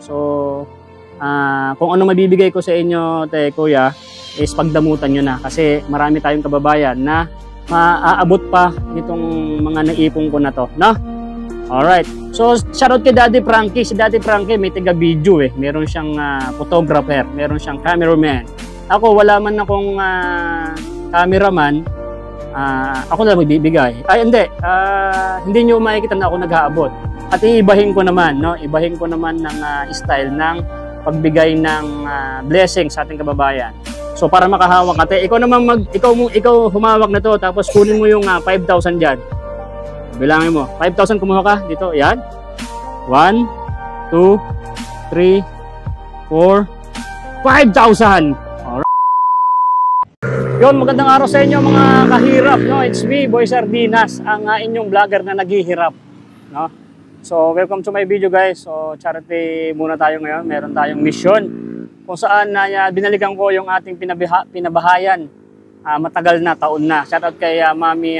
So, kung ano mabibigay ko sa inyo, kuya, is pagdamutan nyo na. Kasi marami tayong kababayan na maaabot pa nitong mga naipon ko na to, no? Alright. So, shoutout kay Daddy Frankie. Si Daddy Frankie may taga-video eh. Meron siyang photographer, meron siyang cameraman. Ako, wala man akong cameraman. Ako na magbibigay. Ay, hindi nyo makikita na ako nag-aabot. At iibahin ko naman, no? Ibahin ko naman ng style ng pagbigay ng blessing sa ating kababayan. So, para makahawak ka, ikaw naman ikaw humawak na to, tapos kunin mo yung 5,000 diyan. Bilangin mo. 5,000 kumuha ka dito. Yan. 1, 2, 3, 4, 5,000. Yun, magandang araw sa inyo mga kahirap, no? It's me, Boy Sardinas, ang inyong vlogger na naghihirap, no? So, welcome to my video, guys. So, charity muna tayo ngayon. Meron tayong mission kung saan binalikan ko yung ating pinabahayan. Matagal na, taon na. Shoutout kay Mami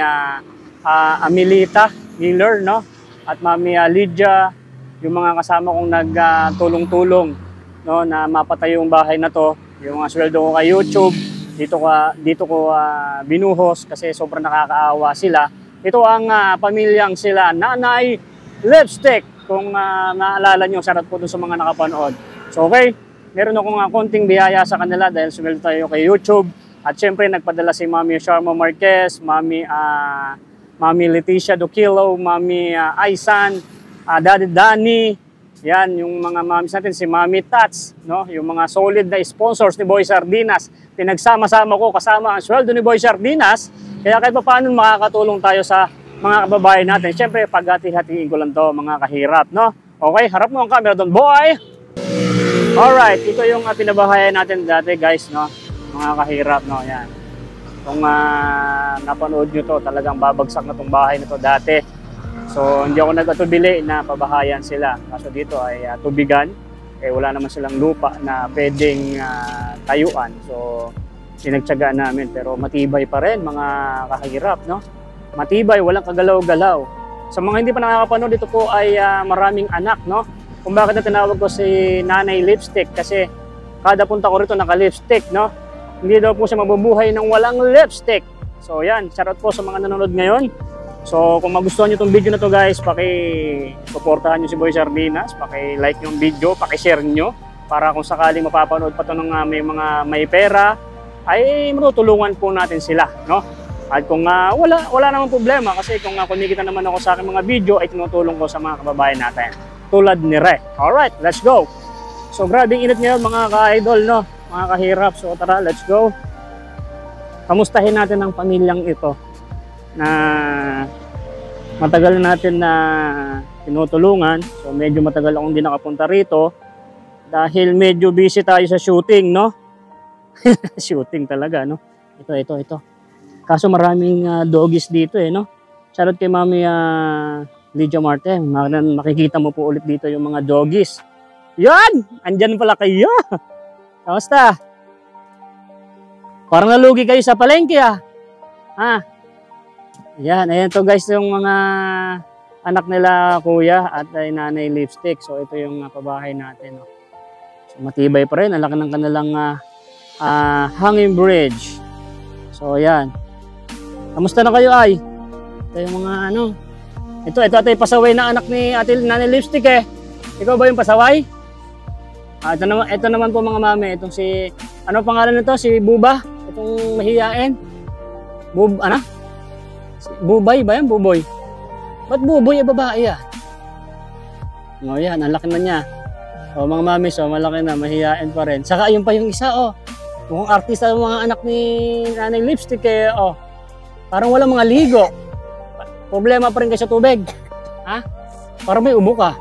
Amelita Miller, no? At Mami Lydia, yung mga kasama kong nagtulong-tulong, no? Na mapatay yung bahay na to. Yung sweldo ko kay YouTube. Dito ko binuhos kasi sobrang nakakaawa sila. Ito ang pamilyang sila Nanay Lipstick. Kung naalala nyo, shoutout po dun sa mga nakapanood. So okay, meron akong konting biyaya sa kanila dahil sumildo tayo kay YouTube. At syempre nagpadala si Mami Sharma Marquez, Mami Leticia Duquilo, Mami Aisan, Daddy Danny. Yan, yung mga mamis natin, si Mami Tats, no? Yung mga solid na sponsors ni Boy Sardinas. Pinagsama-sama ko kasama ang sweldo ni Boy Sardinas. Kaya kahit pa paano makakatulong tayo sa mga kababayan natin. Siyempre, paghati-hatiin ko lang to, mga kahirap, no? Okay, harap mo ang camera doon, boy! Alright, ito yung pinabahayan natin dati, guys, no? Mga kahirap, no? Yan. Kung napanood nyo to, talagang babagsak na tong bahay na to dati. So, hindi ako nag-atubili na pabahayan sila. Kaso dito ay tubigan. Wala naman silang lupa na pwedeng tayuan. So, sinagtsagaan namin. Pero matibay pa rin, mga kahirap, no? Matibay, walang kagalaw-galaw. Sa mga hindi pa nakakapanood, dito po ay maraming anak, no? Kung bakit na tinawag ko si Nanay Lipstick. Kasi kada punta ko rito naka-lipstick, no? Hindi daw po siya mabubuhay ng walang lipstick. So, yan. Shoutout po sa mga nanonood ngayon. So, kung magustuhan nyo itong video na to, guys, paki-supportahan nyo si Boy Sardinas, paki-like yung video, paki-share nyo, para kung sakaling mapapanood pa ito ng may pera, ay matutulungan po natin sila, no? At kung wala namang problema, kasi kung kumikita naman ako sa aking mga video, ay tinutulong ko sa mga kababayan natin, tulad ni Re. Alright, let's go! So, grabing init ngayon, mga ka-idol, no? Mga kahirap. So, tara, let's go! Kamustahin natin ang pamilyang ito na matagal natin na tinutulungan. So medyo matagal akong hindi nakapunta rito dahil medyo busy tayo sa shooting, no? Shooting talaga, no? Ito. Kaso maraming doggies dito no? Shoutout kay Mami Lydia Marte. Makikita mo po ulit dito yung mga doggies. Yan! Andyan pala kayo! Kamusta? Parang nalugi kayo sa palengke Yan, ayan to guys yung mga anak nila kuya at Nanay Lipstick. So ito yung pabahay natin. No? So matibay pa rin, ang laki ng kanilang hanging bridge. So ayan. Kamusta na kayo ay? Ito yung mga Ito yung pasaway na anak ni Nanay Lipstick Ikaw ba yung pasaway? Ito naman po mga mami, itong si, ano pangalan nito? Si Buba? Itong mahiyain? Bubay ba yan? Buboy? Ba't buboy babae O yan, ang laki na niya. O mga mami, so malaki na, mahihain pa rin. Saka yun pa yung isa mukhang artista ng mga anak ni Nanay Lipstick parang walang mga ligo. Problema pa rin kayo sa tubig. Parang may ubo ka.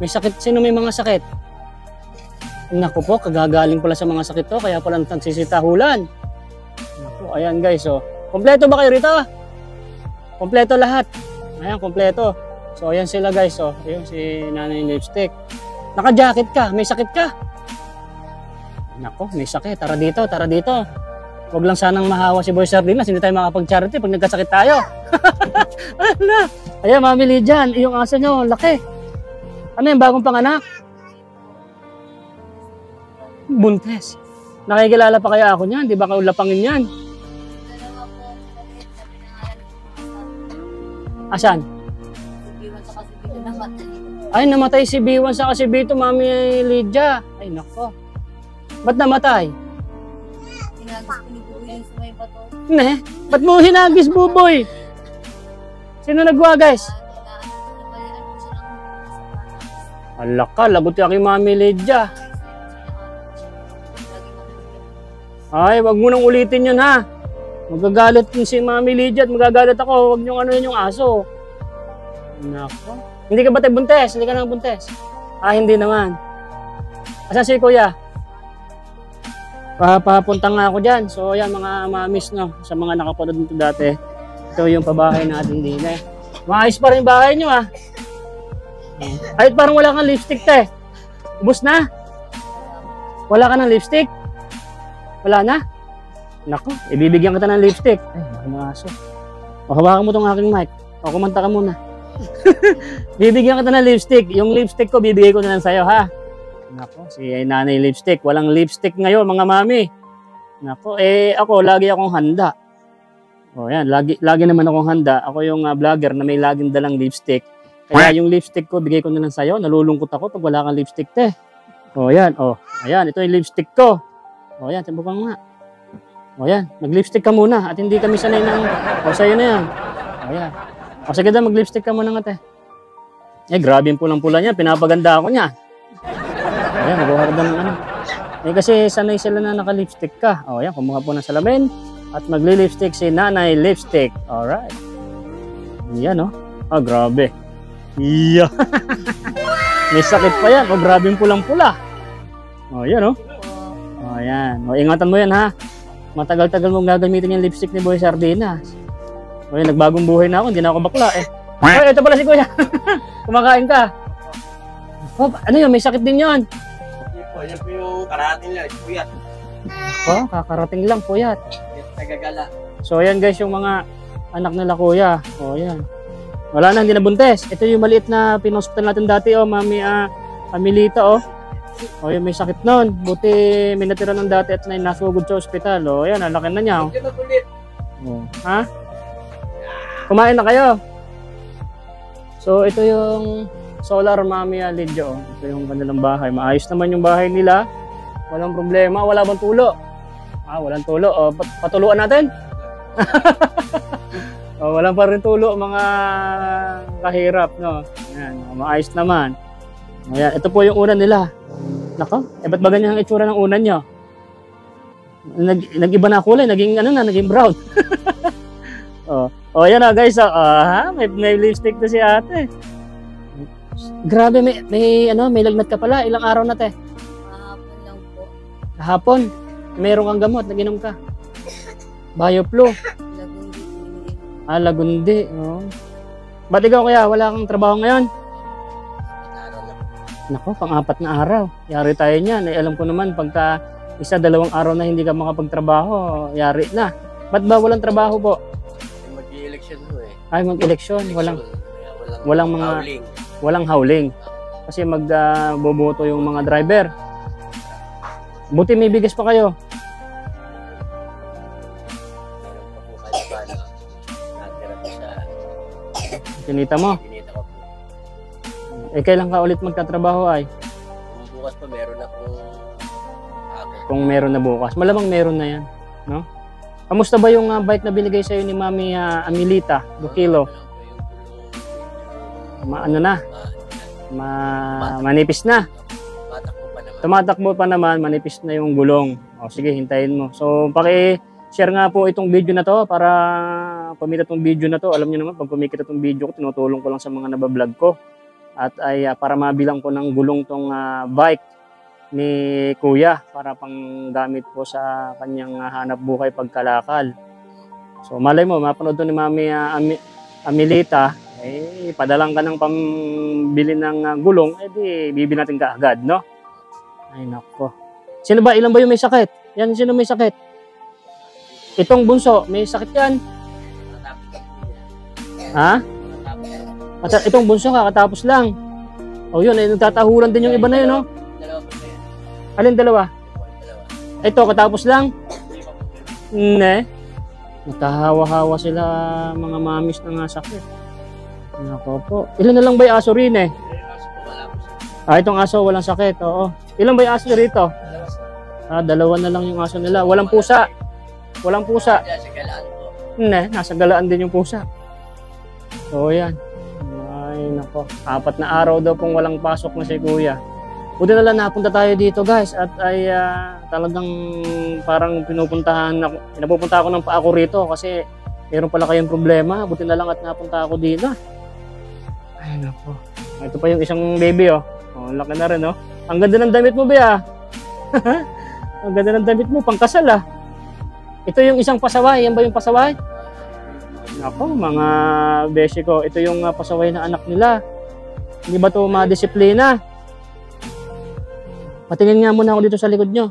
May sakit, sino may mga sakit? Naku po, kagagaling pala sa mga sakit to, kaya pala nagsisitahulan. Naku, ayan guys, kompleto ba kayo rito? Kompleto lahat. Ayan, kompleto. So, ayan sila guys. Ayun si Nanay Lipstick. Naka-jacket ka. May sakit ka. Nako, may sakit. Tara dito. Huwag lang sanang mahawa si Boy Sardinas. Hindi tayo makapag-charity pag nagkasakit tayo. Ayan, Mami Lydia. Yung asa nyo, laki. Ano yung bagong panganak? Buntes. Nakikilala pa kaya ako niyan? Di ba kaulapangin yan? Dalawa po, maliit na pinangalan ko. Asan? Iwan sa kasi dito namatay. Ay, namatay si B1 sa kasi B2, Mami Lydia. Ay, nako. Ba't namatay? Tinagos ko ni Buboy yung sa may bato. Ne? Ba't mo hinagis, Buboy? Sino nagwa, guys? Nabayaran ko siya ng sa panas. Alaka, lagot ka kay Mami Lydia. Ay, wag mo nang ulitin yun, ha? Magagalit din si Mami Lydia at magagalit ako. Wag niyong ano yun yung aso. Nako. Hindi ka ba tayo buntes? Hindi ka nang buntes? Ah, hindi naman. Asan si Kuya? Papunta nga ako dyan. So, yan mga mamis, no? Sa mga nakapanood nito dati. Ito yung pabahay natin din, eh. Maayos pa rin yung bahay nyo, ah. Ay, parang wala kang lipstick, te. Ubus na? Wala ka ng lipstick? Wala na? Nako, ibibigyan kita ng lipstick. Ay, mga aso. O, hawakan mo tong aking mic. O, kumanta ka muna. Bibigyan kita ng lipstick. Yung lipstick ko, bibigay ko na lang sa'yo, ha? Nako, si Nanay Lipstick. Walang lipstick ngayon, mga mami. Nako, ako, lagi akong handa. O, yan, lagi naman akong handa. Ako yung vlogger na may laging dalang lipstick. Kaya yung lipstick ko, bigay ko na lang sa'yo. Nalulungkot ako pag wala kang lipstick, te. O, yan, o. Ayan, ito yung lipstick ko. O, yan, sabukan nga. O, yan, mag-lipstick ka muna. At hindi kami sanay ng... O, sa'yo na yan. O, yan. O, sige daw, mag-lipstick ka muna nga, te. Grabe yung pulang-pula niya. Pinapaganda ako niya. Ayan, magbuharda ng ano. Kasi sanay sila na naka-lipstick ka. O, yan, kumuha po ng salamin. At magli-lipstick si Nanay Lipstick. Alright. Yan, o. Grabe. Yeah. May sakit pa yan. Grabe yung pulang-pula. O, yan, o. O, yan. O, ingatan mo yan, ha. Matagal-tagal mong gagamitin yung lipstick ni Boy Sardinas. O, yan, nagbagong buhay na ako. Hindi na ako bakla, eh. Ay, ito pala si Kuya. Kumakain ka. Oh, ano yun? May sakit din yun. Yan po yung karating lang, puyat. Oh, kakarating lang, puyat. Nagagala. So, ayan guys, yung mga anak nila Kuya. Oh, ayan. Wala na, hindi na buntes. Ito yung maliit na pinospital natin dati, oh, Mami Amelita, oh. Oh, yun, may sakit nun. Buti may natira ng dati at nasugod sa ospital. Oh, ayan, alaki na niya, oh. Oh. Ha? Kumain na kayo. So, ito yung Solar Mami Lydia, oh. Ito yung kanilang bahay. Maayos naman yung bahay nila. Walang problema. Wala bang tulo? Walang tulo. Oh, patuluan natin. Oh, walang pa rin tulo, mga kahirap, no? Ayan, maayos naman. Ayan, ito po yung unan nila. Nako, ba't ba ganyan ang itsura ng unan nyo? Nag-iba na kulay, naging brown. Oh, yan na guys. May lipstick na si ate. Grabe, may lagnat ka pala. Ilang araw na, te? Kahapon lang po. Kahapon? Meron kang gamot, nag-inom ka. Bioflu. Lagundi. Lagundi. Oh. Ba't ikaw kaya? Wala kang trabaho ngayon? Nako, pang-apat na araw. Yari tayo niyan. Alam ko naman, pagka 1-2 araw na hindi ka makapagtrabaho, yari na. Ba't ba walang trabaho po? Mag-i-election po eh. Ay, mag-eleksyon. Walang howling. Kasi magboboto yung mga driver. Buti may bigas pa kayo. Meron pa po kayo ba na natira po sa Kinita mo? kinita ko po. Kailan ka ulit magtatrabaho ay? Kung bukas pa meron na po ako. Kung meron na bukas. Malamang meron na yan. No? Kamusta ba yung bike na binigay sa'yo ni Mami Amelita, 2 kilo? Manipis na. Matakbo pa naman. Tumatakbo pa naman, manipis na yung gulong. O sige, hintayin mo. So, paki-share nga po itong video na to para kumita itong video na to. Alam niyo naman, pag kumikita itong video ko, tinutulong ko lang sa mga nabablog ko. At ay para mabilang ko ng gulong tong bike ni Kuya para pang gamit po sa kanyang hanap buhay pagkalakal. So, malay mo, mapanood to ni Mami Amelita, padalang ka ng pambili ng gulong, di bibili natin kaagad, no? Ay, nako. Sino ba? Ilan ba yung may sakit? Yan, sino may sakit? Itong bunso, may sakit yan? Ha? Itong bunso kakatapos lang. O yun, nagtatahulan din yung iba na yun, no? Dalawa po na yan. Alin dalawa? Ito, katapos lang. Ne. Natahawa-hawa sila mga mamis na nga sakit. Nako po. Ilan na lang ba yung aso rin eh? Itong aso walang sakit. Oo. Ilan ba yung aso rito? Dalawa na lang yung aso nila. Walang pusa. Walang pusa. Ne, nasa galaan din yung pusa. So yan. Ay nako. 4 na araw daw pong walang pasok na si Kuya. Buti na lang napunta tayo dito guys at ay talagang parang pinapupunta ako ng paako rito kasi meron pala kayong problema. Buti na lang at napunta ako dito. Ay nako. Ito pa yung isang baby oh. Oh, laki na rin oh. Ang ganda ng damit mo ba? Ang ganda ng damit mo, pangkasal ah. Ito yung isang pasaway. Yan ba yung pasaway? Nako, mga beshi ko. Ito yung pasaway na anak nila. Hindi ba ito madisiplina? Patingin nga muna ako dito sa likod nyo.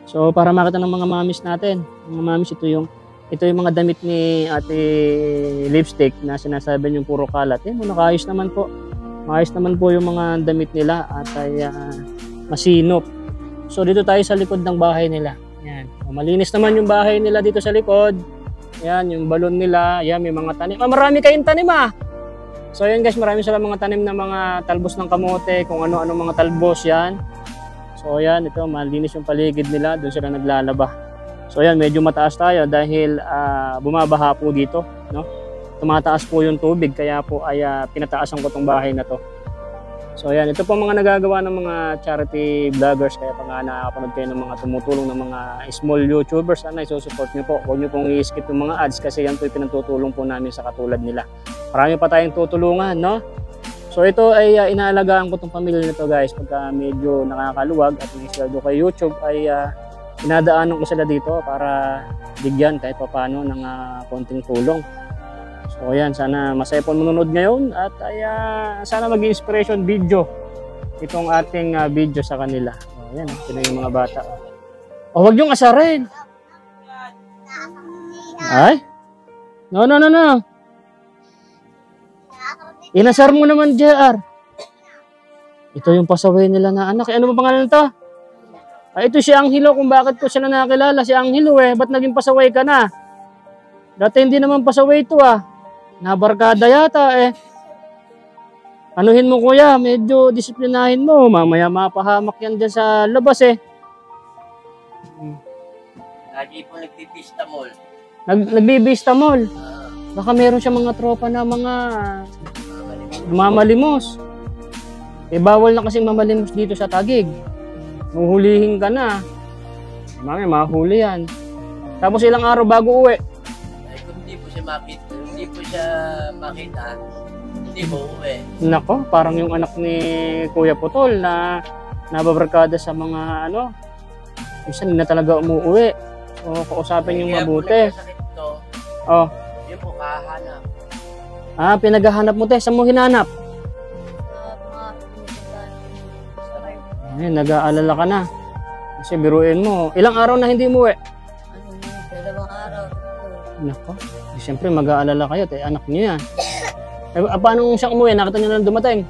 So, para makita ng mga mamis natin. Mga mamis, ito yung mga damit ni Ate Lipstick na sinasabi yung puro kalat. Nakayos naman po. Maayos naman po yung mga damit nila at ay masinop. So dito tayo sa likod ng bahay nila. Yan. Malinis naman yung bahay nila dito sa likod. Yan, yung balon nila. Yan, may mga tanim. Marami kayong tanim ah. So yan guys, marami sila mga tanim na mga talbos ng kamote, kung ano-ano mga talbos yan. So yan, ito malinis yung paligid nila. Doon sila naglalaba. So yan, medyo mataas tayo dahil bumabaha po dito, no? Tumataas po yung tubig kaya po ay pinataasan ko tong bahay na to. So ayan, ito po mga nagagawa ng mga charity vloggers kaya pa nga nakapanood kayo ng mga tumutulong ng mga small YouTubers. Sana isusupport nyo po. Huwag nyo pong i-skip yung mga ads kasi yan po yung pinatutulong po namin sa katulad nila. Marami pa tayong tutulungan, no? So ito ay inaalagaan ko tong pamilya nito guys. Pagka medyo nakakaluwag at may sweldo kay YouTube ay inadaanan ko sila dito para bigyan kahit paano ng konting tulong. So ayan, sana masaya po manunod ngayon at ay, sana mag-inspiration video itong ating video sa kanila. So ayan, sila yung mga bata. Huwag yung asarin. Ay? No. Inasar mo naman, JR. Ito yung pasaway nila na anak. Ano ba pangalan nito? Ito si Angelo, kung bakit ko sila nakakilala. Si Angelo ba't naging pasaway ka na? Dati hindi naman pasaway ito Nabarkada yata Anuhin mo kuya, medyo disiplinahin mo. Mamaya mapahamak yan dyan sa labas Lagi po nagbipistamol. Nagbipistamol? Baka meron siya mga tropa na mga mamalimos. Bawal na kasing mamalimos dito sa Taguig. Huhulihin ka na. Mamaya mahuli yan. Tapos ilang araw bago uwi. Kung hindi po siya makita, hindi mo uwi. Nako, parang yung anak ni Kuya Putol na nababarkada sa mga minsan hindi na talaga umuwi. So, kausapin yung mabuti. Oh. Yun po, kahanap. Pinaghahanap mo Saan mo hinanap? Nag-aalala ka na. Kasi biruin mo. Ilang araw na hindi umuwi? 2 araw. Nako. Siyempre mag-aalala kayo, anak niyo yan. Paano siyang umuwi? Nakita niyo na dumating?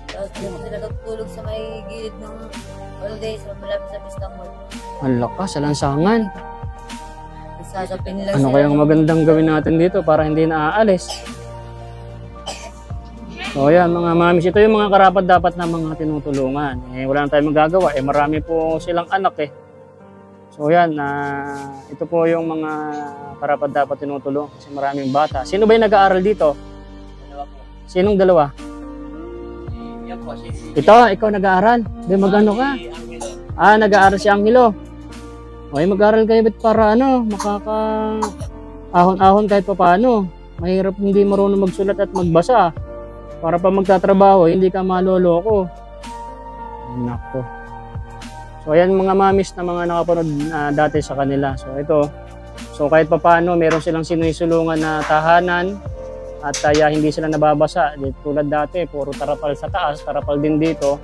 Tapos dito sila nagtulog sa may gilid ng holidays, malapit sa Istanbul. Ang lakas, sa lansangan. Nagsasapin lang Ano kayang magandang gawin natin dito para hindi naaalis? So yan mga mamis, ito yung mga karapat dapat na mga tinutulungan. Wala na tayong magagawa. Marami po silang anak So yan, ito po yung mga karapat dapat tinutulong kasi maraming bata. Sino ba yung nag-aaral dito? Dalawa po. Sinong dalawa? Yan po, Ito, ikaw nag-aaral? Magano ka? Nag-aaral si Angelo. Okay, mag-aaral kayo para makaka-ahon-ahon kahit pa paano. Mahirap hindi marunong magsulat at magbasa. Para pa magtatrabaho, hindi ka maloloko. Nako. So ayan mga mamis na mga nakapanood dati sa kanila. So ito. So kahit pa paano, meron silang sinusulungan na tahanan at hindi sila nababasa. Tulad dati, puro tarapal sa taas, tarapal din dito.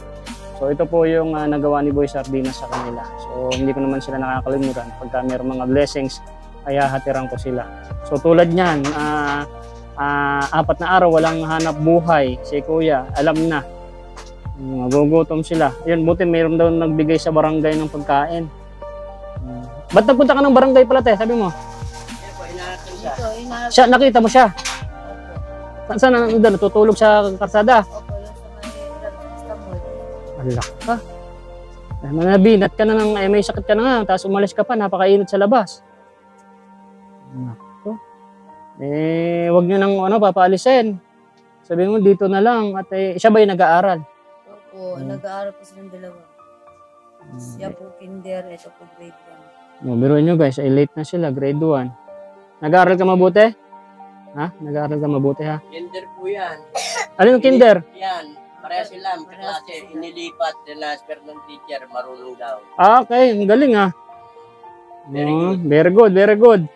So ito po yung nagawa ni Boy Sardinas sa kanila. So hindi ko naman sila nakakalimutan. Pagka meron mga blessings, ay hatiran ko sila. So tulad niyan, 4 na araw walang hanap buhay si Kuya, alam na. Magugutom sila. Yun, buti mayroon daw nagbigay sa barangay ng pagkain. Ba't nagpunta ka ng barangay pala, te? Sabi mo. Kaya po, hinahanap ko siya. Dito, inaarap. Siya, nakita mo siya. Opo. Saan nandun? Natutulog sa karsada? Opo, yung sa may Istanbul. Alak ka. Nabinat ka na ng, may sakit ka na nga, tapos umalis ka pa, napakainit sa labas. Nako. Wag nyo nang papaalisin. Sabihin mo, dito na lang. At siya ba yung nag-aaral? Opo, nag-aaral po silang dalawa. Siya po kinder, ito po grade 1. No, biruin nyo guys, late na sila, grade 1. Nag-aaral ka mabuti? Ha? Nag-aaral ka mabuti ha? Kinder po yan. Ano yung kinder? Yan. Pareha sila. Kasi inilipat, transfer ng teacher, marunong daw. Okay, ang galing ha. Very good. Very good, very good.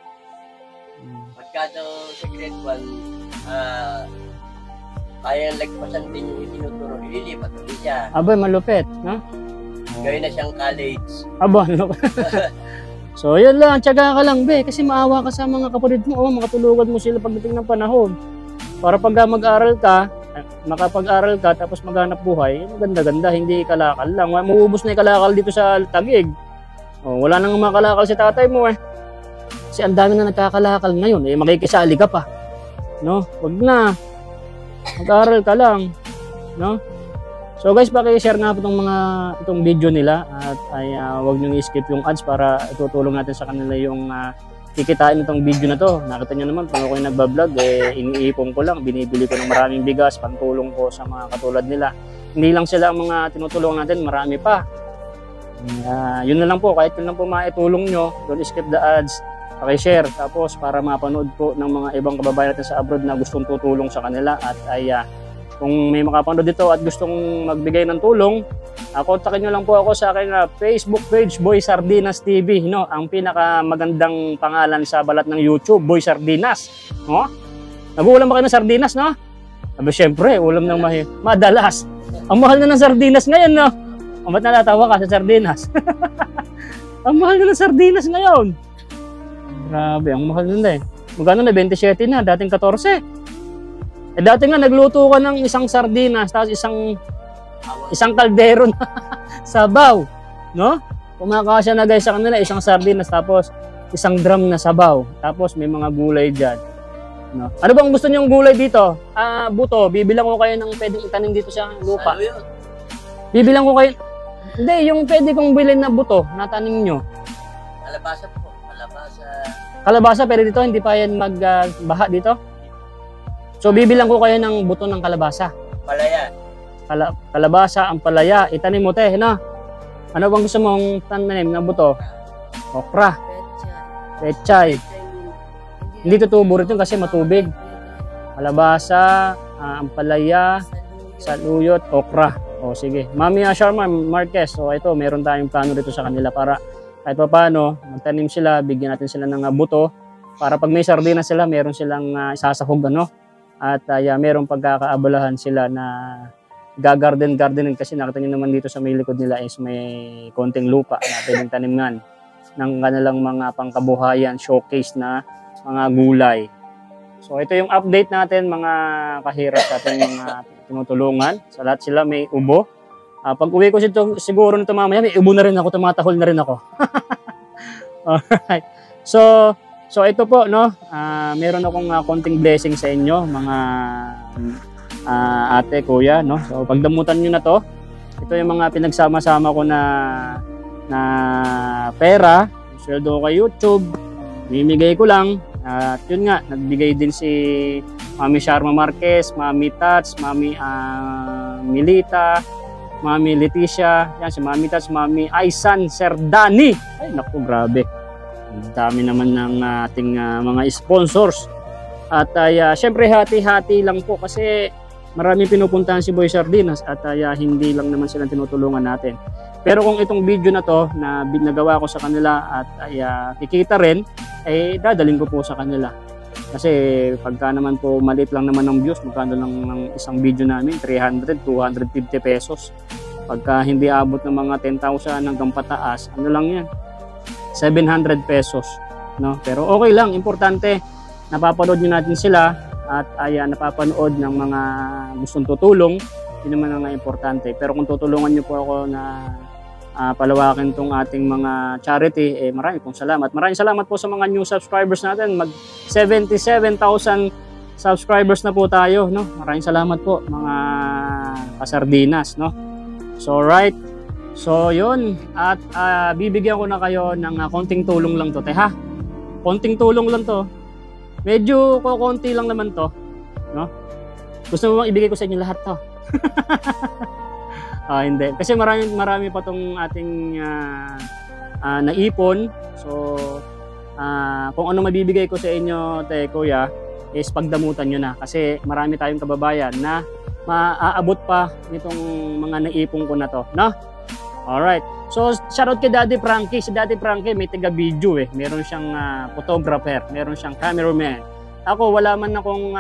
Pagka daw sa grade 1, kaya lagpasan din yung itinuturo, ililipat ulit siya. Abay, malupit, no? Gawin na siyang college. Aba, ano? So, yun lang. Tiyaga ka lang, be. Kasi maawa ka sa mga kapatid mo. Makatulugan mo sila pagdating ng panahon. Para pag mag-aral ka, makapag-aral ka, tapos maghanap buhay, ganda-ganda, hindi kalakal lang. Mauubos na yung kalakal dito sa Taguig. Wala nang makalakal si tatay mo eh. Kasi ang dami na nagkakalakal ngayon. Makikisali ka pa. No? Wag na. Mag-aral ka lang. No? So guys, paki-share nga po itong video nila at wag niyo i-skip yung ads para tutulong natin sa kanila yung kikitain itong video na to. Nakita niyo naman, pag ako yung nagbablog, iniipon ko lang, binibili ko ng maraming bigas, pantulong ko sa mga katulad nila. Hindi lang sila ang mga tinutulungan natin, marami pa. Yun na lang po, kahit yun lang po maitulong nyo, don't skip the ads, paki-share. Tapos para mapanood po ng mga ibang kababayan natin sa abroad na gustong tutulong sa kanila at kung may makapanood dito at gustong magbigay ng tulong, kontakin nyo lang po ako sa aking Facebook page, Boy Sardinas TV. No? Ang pinakamagandang pangalan sa balat ng YouTube, Boy Sardinas. No? Nag-uulam ba kayo ng sardinas, no? Aba, syempre, ulam ng madalas. Ang mahal na ng sardinas ngayon, no? Ba't natatawa ka sa sardinas? Ang mahal na ng sardinas ngayon. Grabe, ang mahal na eh. Magkano na? 27 na, dating 14. Dati nga nagluto ka ng isang sardinas tapos isang kaldero na sabaw, no? Kumakasya na guys sa kanila isang sardinas tapos isang drum na sabaw. Tapos may mga gulay diyan, no? Ano bang gusto niyong gulay dito? Buto, bibilang ko kayo ng pwedeng itanim dito sa lupa. Bibilang ko kayo. Hindi, yung pwede kong bilhin na buto na tanim niyo. Kalabasa po, kalabasa. Kalabasa pero dito hindi pa yan magbaha dito. So, bibilang ko kayo ng buto ng kalabasa. Palaya. Kalabasa, ang palaya. Itanim mo, te, no? Ano bang gusto mong tanim ng buto? Okra. Pechay. Hindi tutubo rin kasi matubig. Kalabasa, ang palaya, saluyot, okra. O, sige. Mami Sharma Marquez. So, ito, meron tayong plano dito sa kanila para kahit pa paano, magtanim sila, bigyan natin sila ng buto. Para pag may sardinas sila, meron silang isasahog, ano? At merong pagkakaabalahan sila na gagarden-gardenin kasi nakita nyo naman dito sa may likod nila is may konting lupa na pwedeng taniman ng kanilang mga pangkabuhayan, showcase na mga gulay. So ito yung update natin mga kahirap sa ating mga tinutulungan. Sa lahat sila may ubo. Pag uwi ko siguro nito mamaya, may ubo na rin ako, tumatahol na rin ako. Alright. So ito po, no, meron akong konting blessing sa inyo, mga ate, kuya, no. So pagdamutan niyo na to. Ito yung mga pinagsama-sama ko na pera, sweldo ko kay YouTube, mimigay ko lang. At yun nga, nagbigay din si Mami Sharma Marquez, Mami Tats, Mami Milita, Mami Leticia, yan si Mami Tats, Mami Aisan Serdani. Ay naku, grabe. Ang dami naman ng ating mga sponsors. At syempre hati-hati lang po kasi maraming pinupuntahan si Boy Sardinas at hindi lang naman silang tinutulungan natin. Pero kung itong video na to na nagawa ko sa kanila at kikita rin, dadalhin ko po sa kanila. Kasi pagka naman po maliit lang naman ng views, magkano lang ng isang video namin, 300, 250 pesos. Pagka hindi abot ng mga 10,000 hanggang pataas, ano lang yan? 700 pesos, no? Pero okay lang, importante napapanood niyo natin sila at napapanood ng mga gustong tutulong, yun naman ang importante. Pero kung tutulungan niyo po ako na palawakin tong ating mga charity. Maraming pong salamat. Maraming salamat po sa mga new subscribers natin. Mag 77,000 subscribers na po tayo, no? Maraming salamat po mga kasardinas, no? So right. So yun, at bibigyan ko na kayo ng konting tulong lang to, ha? Konting tulong lang to. Medyo konti lang naman to, no? Gusto mo bang ibigay ko sa inyo lahat to? Hindi. Kasi marami pa tong ating naipon. So, kung ano mabibigay ko sa inyo, kuya, is pagdamutan nyo na. Kasi marami tayong kababayan na maaabot pa nitong mga naipon ko na to. No? Alright. So, shoutout kay Daddy Frankie. Si Daddy Frankie may taga-video eh. Meron siyang photographer. Meron siyang cameraman. Ako, wala man akong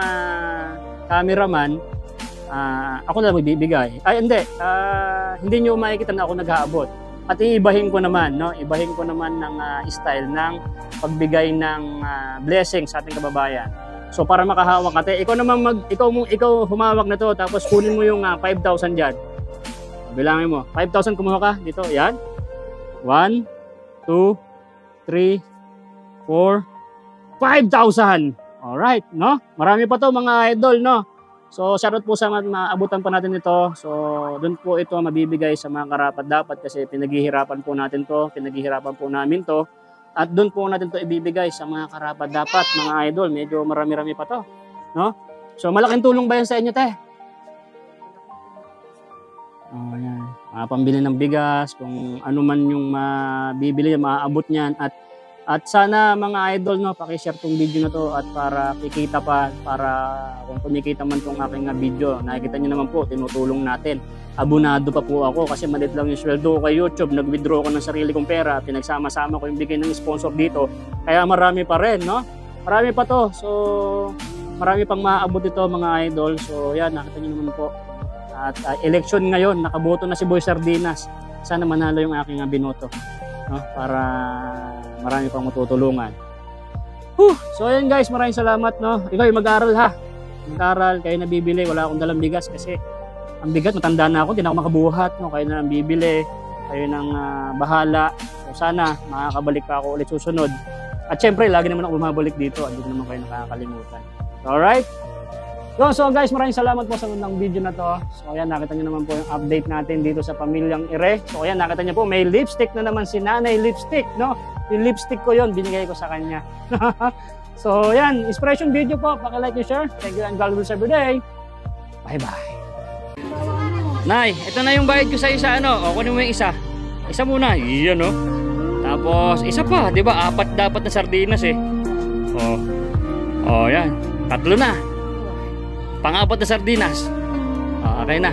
cameraman. Ako na magbibigay. Ay, hindi. Hindi nyo makikita na ako nag-aabot. At iibahin ko naman, no? Ibahin ko naman ng style ng pagbigay ng blessing sa ating kababayan. So, para makahawak ka, ikaw naman ikaw humawak na to, tapos kunin mo yung 5,000 dyan. Bilangin mo. 5,000 kumuha ka dito. Yan. 1, 2, 3, 4, 5,000. Alright, no? Marami pa to mga idol, no? So, shoutout po sa maabutan pa natin ito. So, doon po ito mabibigay sa mga karapat-dapat kasi pinaghihirapan po natin to, pinaghihirapan po namin to. At doon po natin to ibibigay sa mga karapat-dapat, mga idol. Medyo marami-rami pa to, no? So, malaking tulong ba yan sa inyo, te? Yan. Pambili ng bigas, kung ano man yung mabibili, maaabot niyan. At sana mga idol, no, paki-share tong video na to at para kikita pa, para kung kumikita man tong aking video, nakikita niyo naman po, tinutulong natin. Abonado pa po ako kasi maliit lang yung sweldo ko kay YouTube, nag-withdraw ko ng sarili kong pera, pinagsama-sama ko yung bigay ng sponsor dito. Kaya marami pa rin, no? Marami pa to. So, marami pang maaabot ito mga idol. So, yan, nakita niyo naman po. At election ngayon, nakaboto na si Boy Sardinas. Sana manalo yung aking binoto, no? Para marami pang matutulungan. So ayan guys, maraming salamat, no. Ikaw yung mag-aaral, ha. Mag-aaral, kayo nabibili, wala akong dalang bigas kasi ang bigat, matanda na ako, hindi na ako makabuhat, no. Kayo na ang bibili, kayo nang bahala. So sana makakabalik pa ako ulit susunod. At syempre, lagi naman ako bumabalik dito at hindi naman kayo nakakalimutan. Alright? So guys, maraming salamat po sa unang video na to. So ayan, nakita nyo naman po yung update natin dito sa Pamilyang Ire. So ayan, nakita nyo po, may lipstick na naman si Nanay Lipstick, no? Yung lipstick ko yon, binigay ko sa kanya. So ayan, inspiration video po. Paki-like and share. Thank you and God bless every day. Bye-bye. Nay, ito na yung bayad ko sa isa, ano? O, kunin mo yung isa. Isa muna. Iyan, no? Tapos, isa pa. Di ba? 4 dapat na sardinas, eh. O, yan. 3 na. Pang-4 na sardinas. Okay na.